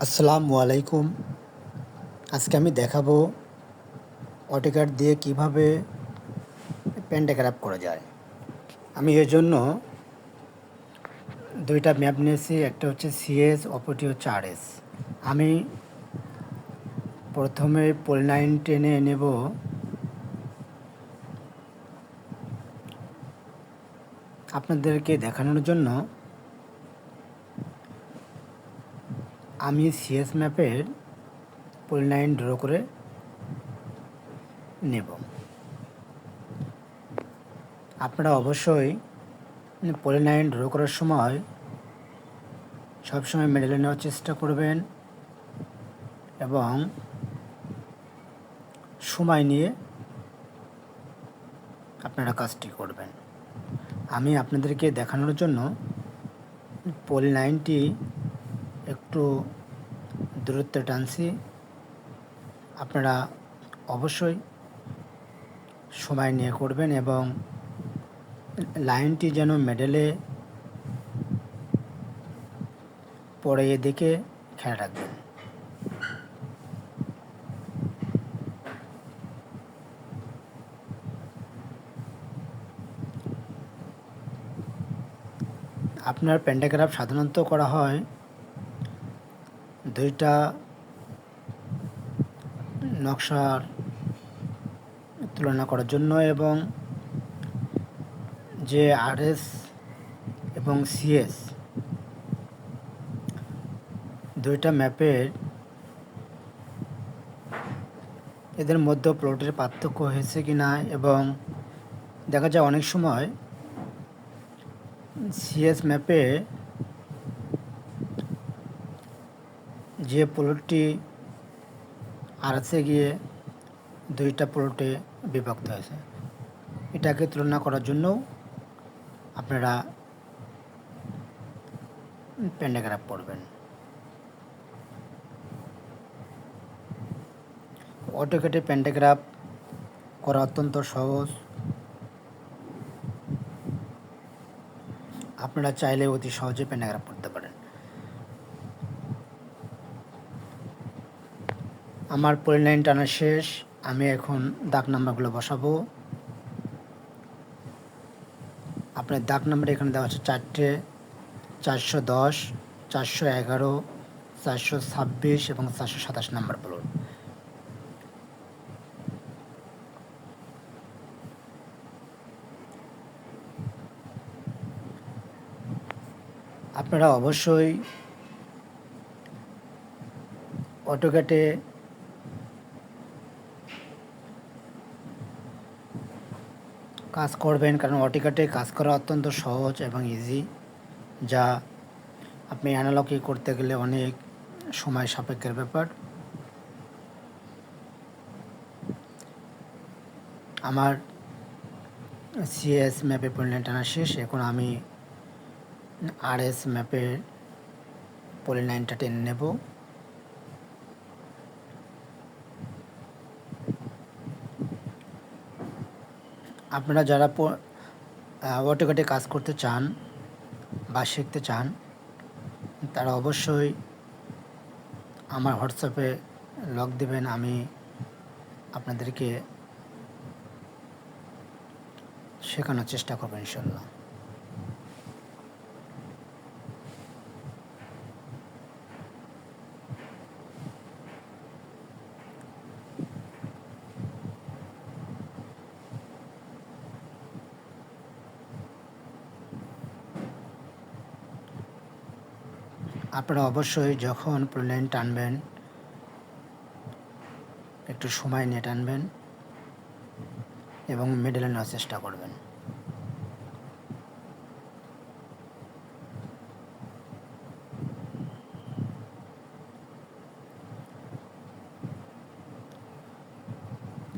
আসসালামু আলাইকুম। আজকে আমি দেখাবো অটোক্যাড দিয়ে কিভাবে প্যান্টাগ্রাফ করা যায়। আমি এর জন্য দুইটা ম্যাপ নিয়েছি, একটা হচ্ছে সিএস, অপরটি হচ্ছে আরএস। আমি প্রথমে পলিলাইন টেনে নেব। আপনাদেরকে দেখানোর জন্য আমি সিএস ম্যাপের পলিলাইন ড্র করে নেব। আপনারা অবশ্যই পলিলাইন ড্র করার সময় সবসময় মিডলে নেওয়ার চেষ্টা করবেন এবং সময় নিয়ে আপনারা কাজটি করবেন। আমি আপনাদেরকে দেখানোর জন্য পলিলাইনটি একটু দূরত্বে টানছি। আপনারা অবশ্যই সময় নিয়ে করবেন এবং লাইনটি যেন মিডলে পড়ে এদিকে খেয়াল রাখবেন। আপনার প্যান্টাগ্রাফ সাধারণত করা হয় দুইটা নকশার তুলনা করার জন্য এবং যে আরএস এবং সিএস দুইটা ম্যাপের এদের মধ্যে প্লটের পার্থক্য হয়েছে কি না, এবং দেখা যায় অনেক সময় সিএস ম্যাপে যে প্লটটি আরএসে গিয়ে দুইটা প্লটে বিভক্ত হয়েছে, এটাকে তুলনা করার জন্য আপনারা প্যান্টাগ্রাফ পড়বেন। অটোক্যাডে প্যান্টাগ্রাফ করা অত্যন্ত সহজ। আপনারা চাইলে অতি সহজে প্যান্টাগ্রাফ করতে পারেন। আমার পলিলাইন টানা শেষ। আমি এখন দাগ নাম্বারগুলো বসাবো। আপনার দাগ নাম্বার এখানে দেওয়া আছে 4টে: 410, 411, 426 এবং 427 নাম্বার প্লট। আপনারা অবশ্যই অটোক্যাডে কাজ করবেন, কারণ অটোক্যাডে কাজ করা অত্যন্ত সহজ এবং ইজি, যা আপনি অ্যানালগে করতে গেলে অনেক সময় সাপেক্ষের ব্যাপার। আমার সিএস ম্যাপে পলিলাইন টানা শেষ। এখন আমি আরএস ম্যাপের পলিলাইনটা টেনে নেব। আপনারা যারা অটোক্যাডে কাজ করতে চান বা শিখতে চান, তারা অবশ্যই আমার হোয়াটসঅ্যাপে লগ দেবেন। আমি আপনাদেরকে শেখানোর চেষ্টা করব ইনশাল্লাহ। আপনারা অবশ্যই যখন পলিলাইন টানবেন একটু সময় নিয়ে টানবেন এবং মিডলে নেওয়ার চেষ্টা করবেন।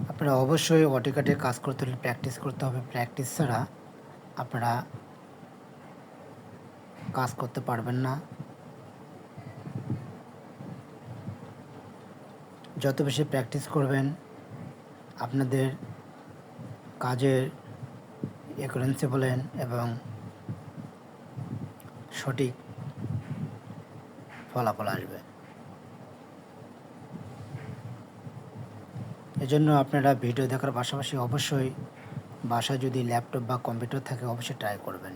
আপনারা অবশ্যই অটোক্যাডে কাজ করতে হলে প্র্যাকটিস করতে হবে। প্র্যাকটিস ছাড়া আপনারা কাজ করতে পারবেন না। যত বেশি প্র্যাকটিস করবেন, আপনাদের কাজের অ্যাকুরেন্সি বলেন এবং সঠিক ফলাফল আসবে। এজন্য আপনারা ভিডিও দেখার পাশাপাশি অবশ্যই বাসায় যদি ল্যাপটপ বা কম্পিউটার থাকে অবশ্যই ট্রাই করবেন।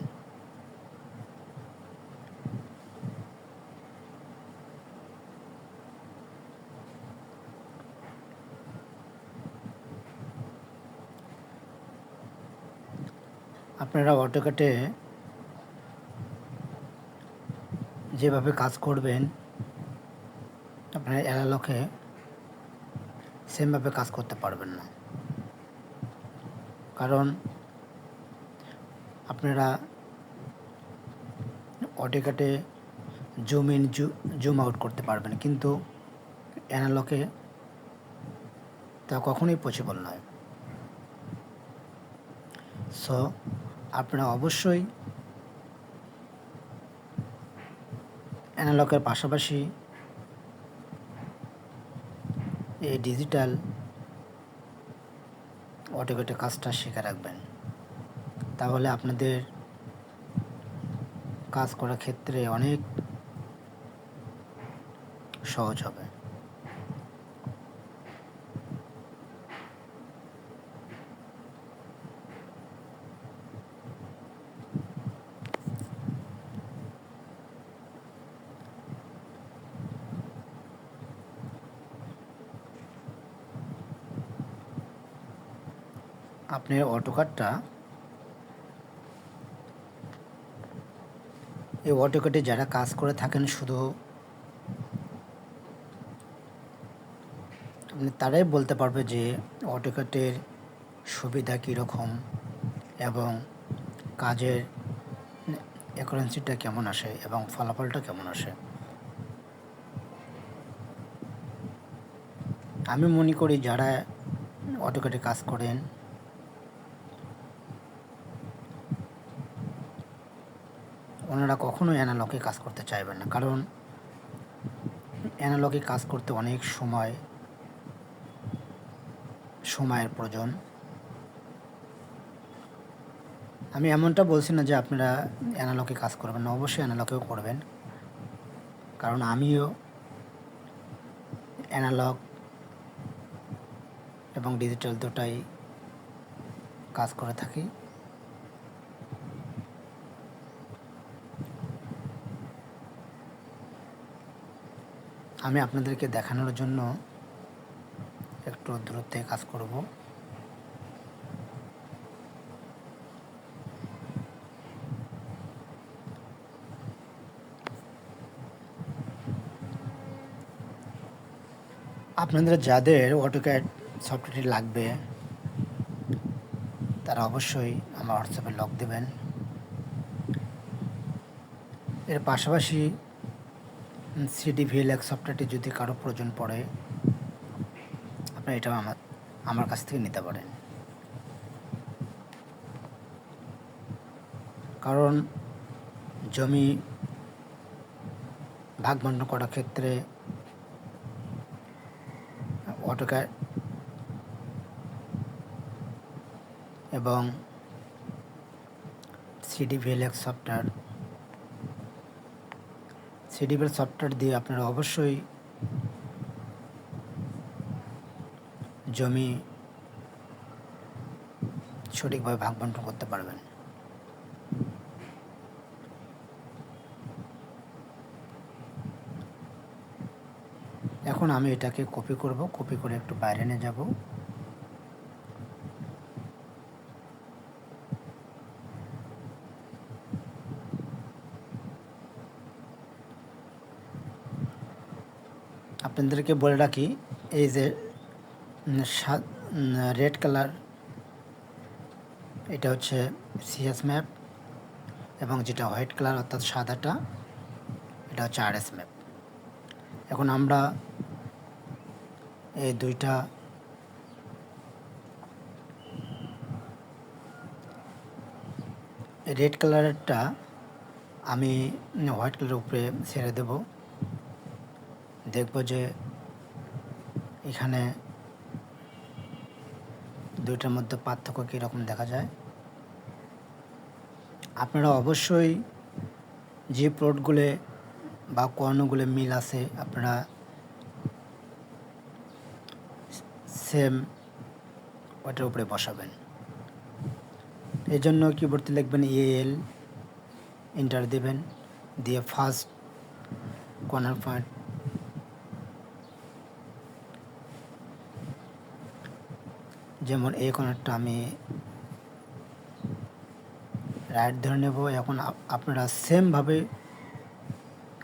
আপনারা অটোক্যাডে যেভাবে কাজ করবেন আপনারা অ্যানালগে সেমভাবে কাজ করতে পারবেন না। কারণ আপনারা অটোক্যাডে জুম ইন জুম আউট করতে পারবেন, কিন্তু অ্যানালগে তা কখনোই পসিবল নয়। সো আপনারা অবশ্যই অ্যানালগের পাশাপাশি এই ডিজিটাল অটোক্যাডে কাজটা শিখে রাখবেন, তাহলে আপনাদের কাজ করার ক্ষেত্রে অনেক সহজ হবে। আপনি অটোক্যাডটা এই অটোক্যাডে যারা কাজ করে থাকেন শুধু তারাই বলতে পারবে যে অটোক্যাডের সুবিধা কীরকম এবং কাজের অ্যাকুরেন্সিটা কেমন আসে এবং ফলাফলটা কেমন আসে। আমি মনে করি যারা অটোক্যাডে কাজ করেন ওনারা কখনোই অ্যানালগে কাজ করতে চাইবেন না, কারণ অ্যানালগে কাজ করতে অনেক সময়ের প্রয়োজন। আমি এমনটা বলছি না যে আপনারা অ্যানালগে কাজ করবেন না, অবশ্যই অ্যানালগেও করবেন, কারণ আমিও অ্যানালগ এবং ডিজিটাল দুটাই কাজ করে থাকি। আমি আপনাদেরকে দেখানোর জন্য একটু দূরত্বে কাজ করব। আপনাদের যাদের অটোক্যাড সফটওয়্যারটি লাগবে তারা অবশ্যই আমার হোয়াটসঅ্যাপে লক দেবেন। এর পাশাপাশি CDVLX সফটওয়্যারটি যদি কারো প্রয়োজন পড়ে আপনারা এটাও আমার কাছ থেকে নিতে পারেন, কারণ জমি ভাগ বণ্টন করার ক্ষেত্রে অটোক্যাড এবং CDVLX সফটওয়্যার দিয়ে আপনারা অবশ্যই জমি সঠিকভাবে ভাগ বণ্টন করতে পারবেন। এখন আমি এটাকে কপি করব, কপি করে একটু বাইরে নিয়ে যাব। আপনাদেরকে বলে রাখি, এই যে রেড কালার এটা হচ্ছে CS ম্যাপ এবং যেটা হোয়াইট কালার অর্থাৎ সাদাটা এটা হচ্ছে RS ম্যাপ। এখন আমরা এই দুইটা রেড কালারেরটা আমি হোয়াইট কালারের উপরে ছেড়ে দেব, দেখব যে এখানে দুইটার মধ্যে পার্থক্য কীরকম দেখা যায়। আপনারা অবশ্যই যে প্লটগুলো বা কর্ণগুলো মিল আছে আপনারা সেম ওটার উপরে বসাবেন। এই জন্য কিবোর্ডে লিখবেন এল, এন্টার দেবেন, দিয়ে ফার্স্ট কর্নার পয়েন্ট যেমন এই কর্নারটা আমি রাইট ধরে নেব। এখন আপনারা সেমভাবে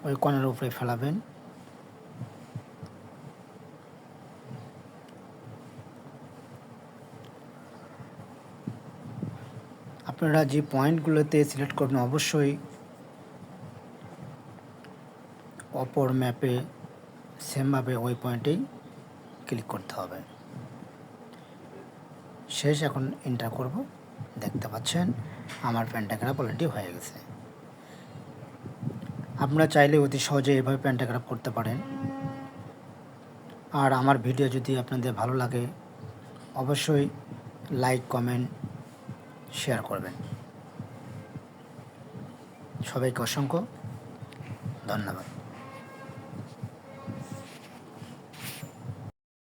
ওই কর্নারের উপরে ফেলাবেন। আপনারা যে পয়েন্টগুলোতে সিলেক্ট করবেন অবশ্যই অপর ম্যাপে সেমভাবে ওই পয়েন্টেই ক্লিক করতে হবে। শেষ, এখন এন্টার করব। দেখতে পাচ্ছেন আমার প্যান্টাগ্রাফ অলরেডি হয়ে গেছে। আপনারা চাইলে অতি সহজে এভাবে প্যান্টাগ্রাফ করতে পারেন। আর আমার ভিডিও যদি আপনাদের ভালো লাগে অবশ্যই লাইক, কমেন্ট, শেয়ার করবেন। সবাইকে অসংখ্য ধন্যবাদ।